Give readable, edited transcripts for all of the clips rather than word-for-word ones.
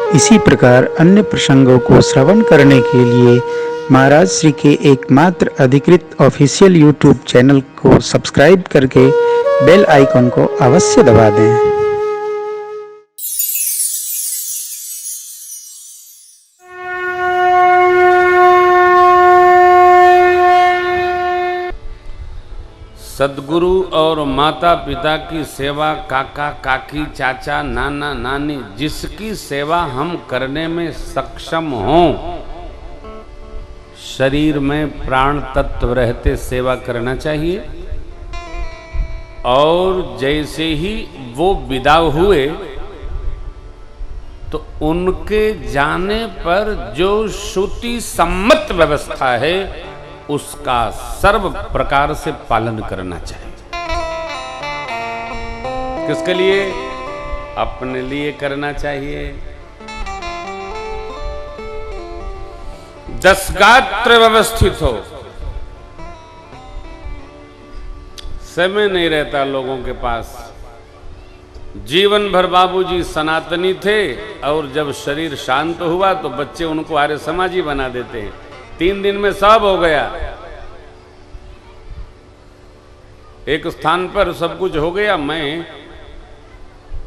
इसी प्रकार अन्य प्रसंगों को श्रवण करने के लिए महाराज श्री के एकमात्र अधिकृत ऑफिशियल यूट्यूब चैनल को सब्सक्राइब करके बेल आइकन को अवश्य दबा दें। सद्गुरु और माता पिता की सेवा, काका काकी, चाचा, नाना नानी, जिसकी सेवा हम करने में सक्षम हों, शरीर में प्राण तत्व रहते सेवा करना चाहिए। और जैसे ही वो विदा हुए तो उनके जाने पर जो श्रुति सम्मत व्यवस्था है उसका सर्व प्रकार से पालन करना चाहिए। किसके लिए? अपने लिए करना चाहिए। 10 गात्र व्यवस्थित हो, समय नहीं रहता लोगों के पास। जीवन भर बाबूजी सनातनी थे और जब शरीर शांत हुआ तो बच्चे उनको आर्य समाजी बना देते हैं। 3 दिन में सब हो गया। एक स्थान पर सब कुछ हो गया। मैं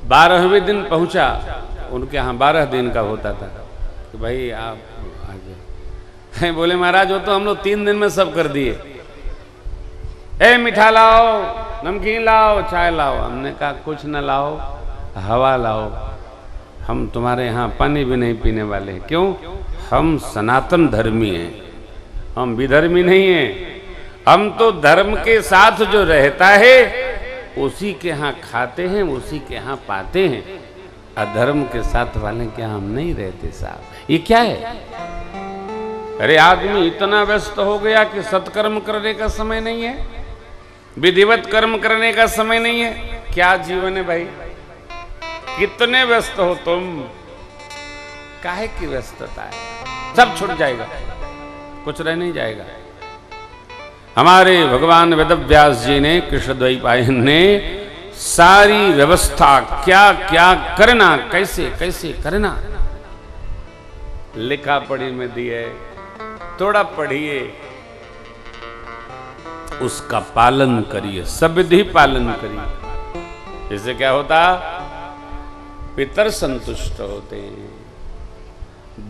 12वें दिन पहुंचा। उनके यहाँ 12 दिन का होता था कि भाई आप आगे। बोले महाराज वो तो हम लोग 3 दिन में सब कर दिए। मिठा लाओ, नमकीन लाओ, चाय लाओ। हमने कहा कुछ न लाओ, हवा लाओ। हम तुम्हारे यहाँ पानी भी नहीं पीने वाले हैं। क्यों? हम सनातन धर्मी हैं, हम विधर्मी नहीं हैं। हम तो धर्म के साथ जो रहता है उसी के यहाँ खाते हैं, उसी के यहाँ पाते हैं। अधर्म के साथ वाले के यहाँ हम नहीं रहते साहब। ये क्या है? अरे आदमी इतना व्यस्त हो गया कि सत्कर्म करने का समय नहीं है, विधिवत कर्म करने का समय नहीं है। क्या जीवन है भाई? कितने व्यस्त हो तुम? काहे की व्यस्तता है? सब छूट जाएगा, कुछ रह नहीं जाएगा। हमारे भगवान वेदव्यास जी ने, कृष्णद्वैपायन ने सारी व्यवस्था क्या क्या करना, कैसे कैसे करना लिखा पढ़ी में दी है। थोड़ा पढ़िए, उसका पालन करिए, सबधि पालन करिए। इससे क्या होता? पितर संतुष्ट होते हैं,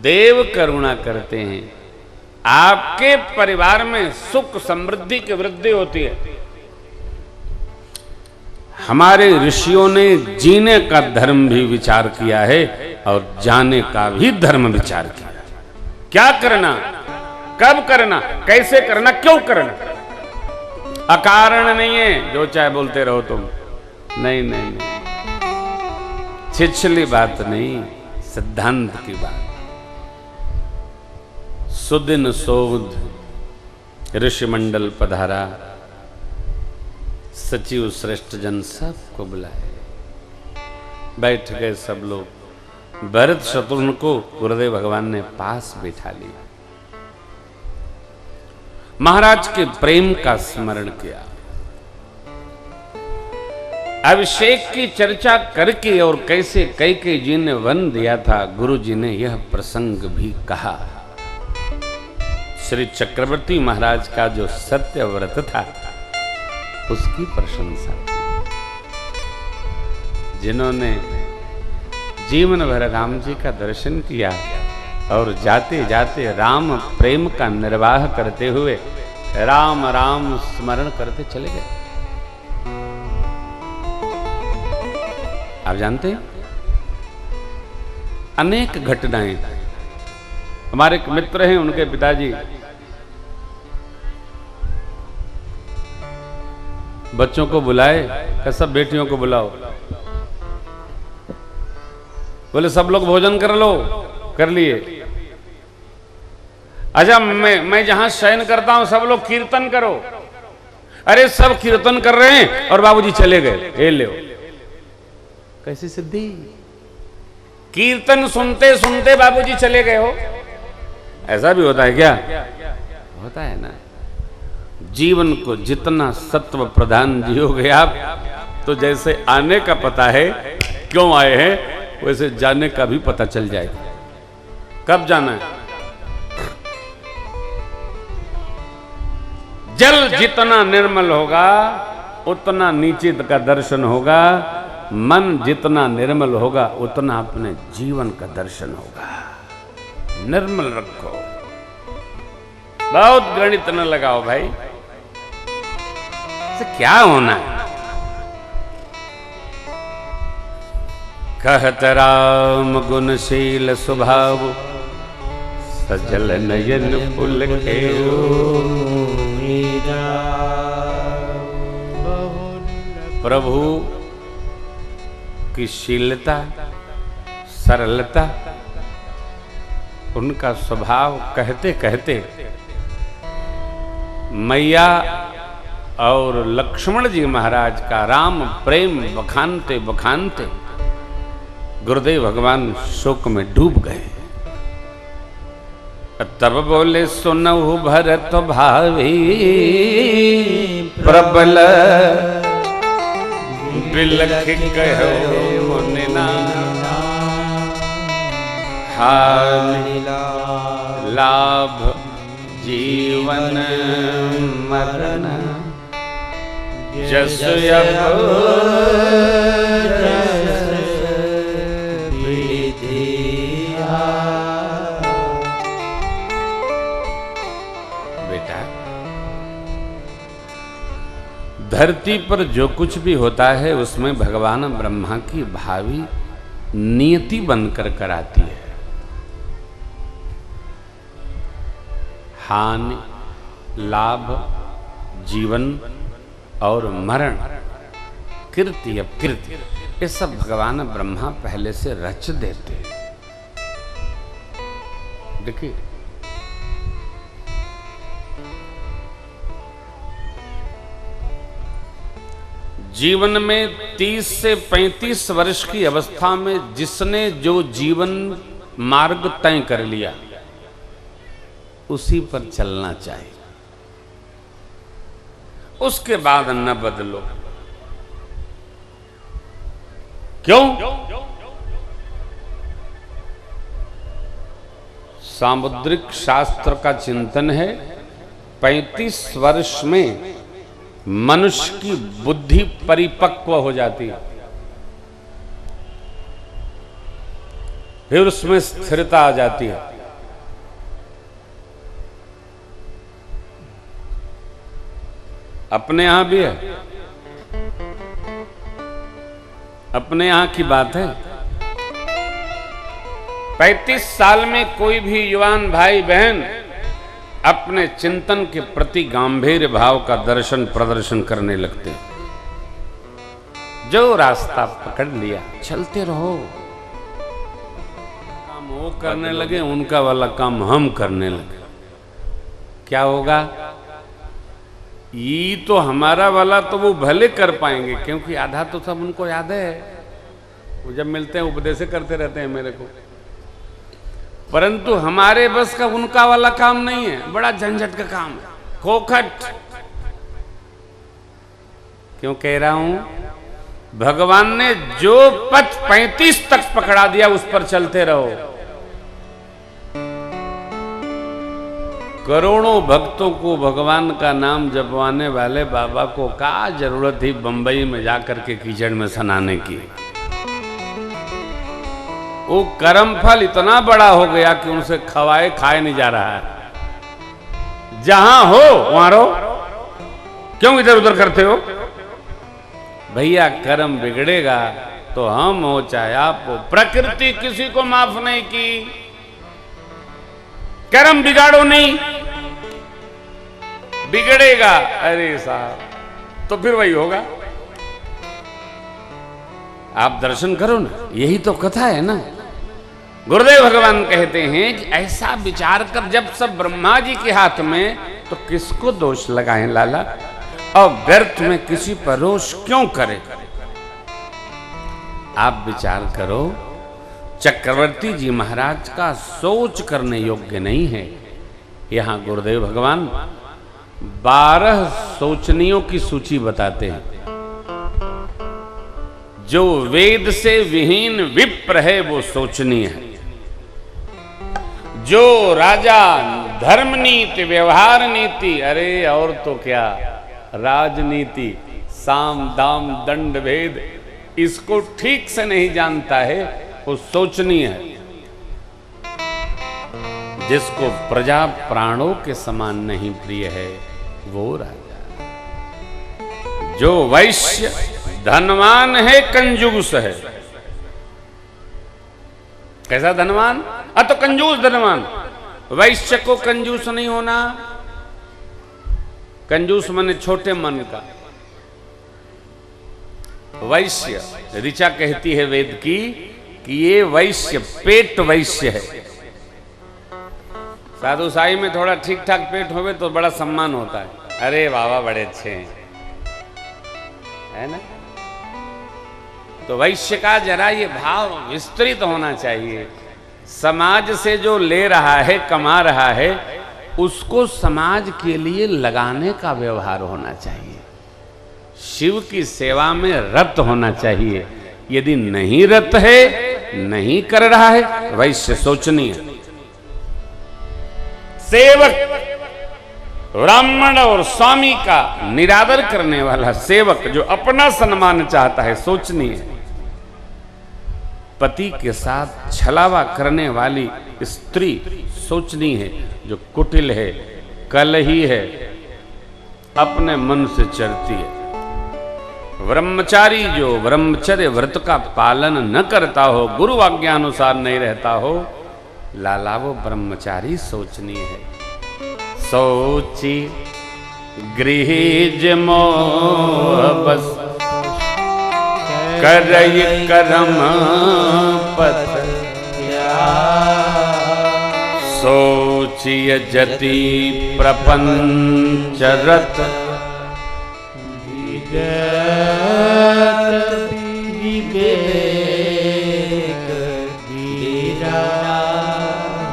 देव करुणा करते हैं, आपके परिवार में सुख समृद्धि की वृद्धि होती है। हमारे ऋषियों ने जीने का धर्म भी विचार किया है और जाने का भी धर्म विचार किया। क्या करना, कब करना, कैसे करना, क्यों करना। अकारण नहीं है जो चाहे बोलते रहो तुम। नहीं नहीं नहीं, छिछली बात नहीं, सिद्धांत की बात। सुदिन सोध ऋषिमंडल पधारा, सचिव श्रेष्ठ जन सबको बुलाए। बैठ गए सब लोग। भरत शत्रुघ्न को गुरुदेव भगवान ने पास बैठा लिया। महाराज के प्रेम का स्मरण किया। अभिषेक की चर्चा करके और कैसे कैकेयी जी ने वन दिया था, गुरु जी ने यह प्रसंग भी कहा। श्री चक्रवर्ती महाराज का जो सत्य व्रत था उसकी प्रशंसा। जिन्होंने जीवन भर राम जी का दर्शन किया और जाते जाते राम प्रेम का निर्वाह करते हुए राम राम स्मरण करते चले गए। आप जानते हैं अनेक घटनाएं। हमारे एक मित्र हैं, उनके पिताजी बच्चों को बुलाए, सब बेटियों को बुलाओ। बोले सब लोग भोजन कर लो। कर लिए। अच्छा मैं जहां शयन करता हूं सब लोग कीर्तन करो। अरे सब कीर्तन कर रहे हैं और बाबूजी चले गए। ये ले, कैसी सिद्धि? कीर्तन सुनते सुनते बाबूजी चले गए हो। ऐसा भी होता है क्या? होता है ना। जीवन को जितना सत्व प्रधान जियोगे आप, तो जैसे आने का पता है, क्यों आए हैं, वैसे जाने का भी पता चल जाएगा। कब जाना है? जल जितना निर्मल होगा उतना नीचे का दर्शन होगा, मन जितना निर्मल होगा उतना अपने जीवन का दर्शन होगा। निर्मल रखो, बहुत गणित न लगाओ भाई, से क्या होना है। कहत राम गुणशील स्वभाव, सजल नयन पुलकेऊ। प्रभु की शीलता, सरलता, उनका स्वभाव कहते कहते मैया और लक्ष्मण जी महाराज का राम प्रेम बखानते बखानते गुरुदेव भगवान शोक में डूब गए। तब बोले सुनहु भरत भावी, प्रबल बिलख कहो मुनिना। हानि लाभ जीवन मरण, जस अब धरती पर जो कुछ भी होता है उसमें भगवान ब्रह्मा की भावी नियति बनकर कराती है। हानि लाभ जीवन और मरण, कीर्ति अकीर्ति, ये सब भगवान ब्रह्मा पहले से रच देते हैं। देखिए जीवन में 30 से 35 वर्ष की अवस्था में जिसने जो जीवन मार्ग तय कर लिया उसी पर चलना चाहिए, उसके बाद न बदलो। क्यों? सामुद्रिक शास्त्र का चिंतन है 35 वर्ष में मनुष्य की बुद्धि परिपक्व हो जाती है, फिर उसमें स्थिरता आ जाती है। अपने यहां भी है, अपने यहां की बात है। 35 साल में कोई भी युवान भाई बहन अपने चिंतन के प्रति गंभीर भाव का दर्शन प्रदर्शन करने लगते हैं। जो रास्ता पकड़ लिया चलते रहो। काम वो करने लगे, उनका वाला काम हम करने लगे, क्या होगा? ये तो हमारा वाला तो वो भले कर पाएंगे, क्योंकि आधा तो सब उनको याद है। वो जब मिलते हैं उपदेश करते रहते हैं मेरे को, परंतु हमारे बस का उनका वाला काम नहीं है, बड़ा झंझट का काम है, खोखट। क्यों कह रहा हूं? भगवान ने जो पथ 35 तक पकड़ा दिया उस पर चलते रहो। करोड़ों भक्तों को भगवान का नाम जपवाने वाले बाबा को क्या जरूरत थी बंबई में जाकर के कीचड़ में सनाने की? वो कर्म फल इतना बड़ा हो गया कि उनसे खाए नहीं जा रहा है। जहां हो वहां रहो, क्यों इधर उधर करते हो? भैया कर्म बिगड़ेगा तो हम हो चाहे आप हो, प्रकृति किसी को माफ नहीं की। कर्म बिगाड़ो नहीं, बिगड़ेगा अरे साहब तो फिर वही होगा। आप दर्शन करो ना, यही तो कथा है ना। गुरुदेव भगवान कहते हैं कि ऐसा विचार कर, जब सब ब्रह्मा जी के हाथ में तो किसको दोष लगाएं लाला, और व्यर्थ में किसी पर रोष क्यों करें? आप विचार करो, चक्रवर्ती जी महाराज का सोच करने योग्य नहीं है। यहां गुरुदेव भगवान 12 सोचनियों की सूची बताते हैं। जो वेद से विहीन विप्र विप्र है वो सोचनीय है। जो राजा धर्म नीति, व्यवहार नीति, अरे और तो क्या, राजनीति, साम दाम दंड भेद, इसको ठीक से नहीं जानता है, वो सोचनीय है। जिसको प्रजा प्राणों के समान नहीं प्रिय है वो राजा। जो वैश्य धनवान है कंजूस है। कैसा धनवान? तो कंजूस धनवान। वैश्य को कंजूस नहीं होना। कंजूस माने छोटे मन का। वैश्य, ऋचा कहती है वेद की कि ये वैश्य पेट वैश्य है। साधु साई में थोड़ा ठीक ठाक पेट होवे तो बड़ा सम्मान होता है। अरे बाबा बड़े अच्छे हैं, है ना? तो वैश्य का जरा ये भाव विस्तृत होना चाहिए। समाज से जो ले रहा है, कमा रहा है, उसको समाज के लिए लगाने का व्यवहार होना चाहिए। शिव की सेवा में रत होना चाहिए। यदि नहीं रत है, नहीं कर रहा है, वैश्य सोचनीय। सेवक, ब्राह्मण और स्वामी का निरादर करने वाला सेवक जो अपना सम्मान चाहता है, सोचनीय। पति के साथ छलावा करने वाली स्त्री सोचनीय है। जो कुटिल है, कलही है, अपने मन से चलती है। ब्रह्मचारी जो ब्रह्मचर्य व्रत का पालन न करता हो, गुरु आज्ञानुसार नहीं रहता हो, लाला वो ब्रह्मचारी सोचनीय है। सोची गृह मोह बस करई करम पथ, सोचिय जति प्रपंच रत,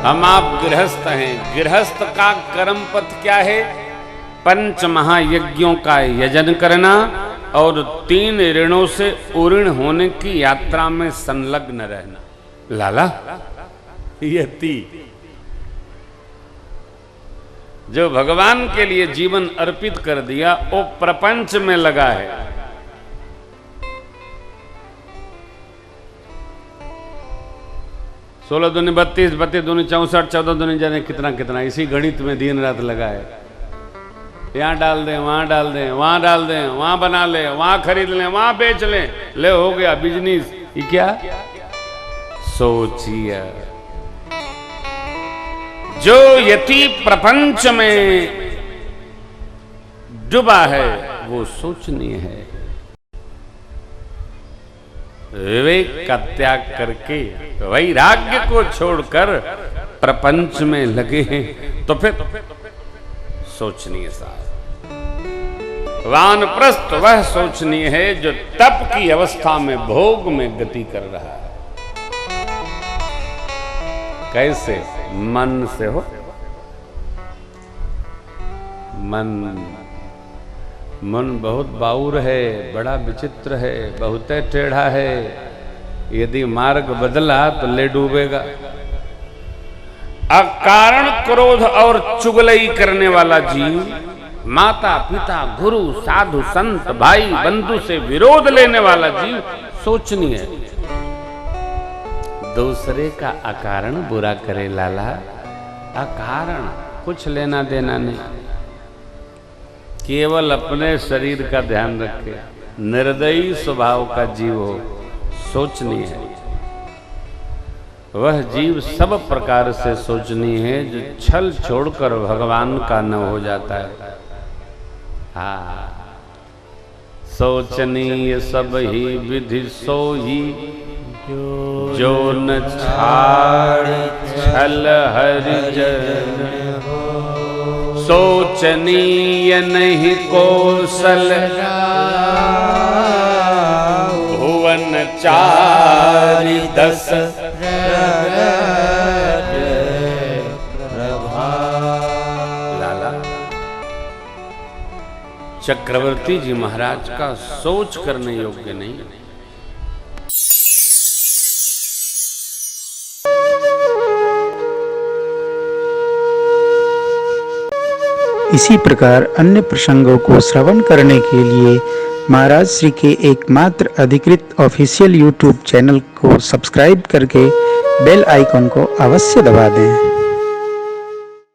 हम आप गृहस्थ हैं। गृहस्थ का कर्म पथ क्या है? पंच महायज्ञों का यजन करना और 3 ऋणों से उऋण होने की यात्रा में संलग्न रहना। लाला यति जो भगवान के लिए जीवन अर्पित कर दिया, वो प्रपंच में लगा है। 16 दूनी 32, 32 दूनी 64, 14 दूनी जाने कितना कितना, इसी गणित में दिन रात लगा है। यहाँ डाल दें, वहां डाल दें, वहां डाल दें, वहां बना ले, वहां खरीद लें, वहां बेच लें, ले हो गया बिजनेस। ये क्या सोचिए। जो यति प्रपंच में डूबा है वो सोचनीय है। विवेक का त्याग करके वैराग्य को छोड़कर प्रपंच में लगे हैं तो फिर सोचनीय साहब। वानप्रस्थ वह सोचनीय है जो तप की अवस्था में भोग में गति कर रहा है। कैसे? मन से हो। मन बहुत बाउर है, बड़ा विचित्र है, बहुत टेढ़ा है। यदि मार्ग बदला तो ले डूबेगा। अकारण क्रोध और चुगलई करने वाला जीव, माता पिता गुरु साधु संत भाई बंधु से विरोध लेने वाला जीव सोचनीय है। दूसरे का अकारण बुरा करे लाला, अकारण कुछ लेना देना नहीं। केवल अपने शरीर का ध्यान रखे, निर्दयी स्वभाव का जीव हो, सोचनीय है। वह जीव सब प्रकार से सोचनीय है जो छल छोड़कर भगवान का न हो जाता है। सोचनीय सब ही विधि सो ही, जो न छाड़ छल हरिजन। सोचनीय नहीं कौशल, भुवन चारि 10 लाला चक्रवर्ती जी महाराज का सोच करने योग्य नहीं। इसी प्रकार अन्य प्रसंगों को श्रवण करने के लिए महाराज श्री के एकमात्र अधिकृत ऑफिशियल यूट्यूब चैनल को सब्सक्राइब करके बेल आइकॉन को अवश्य दबा दें।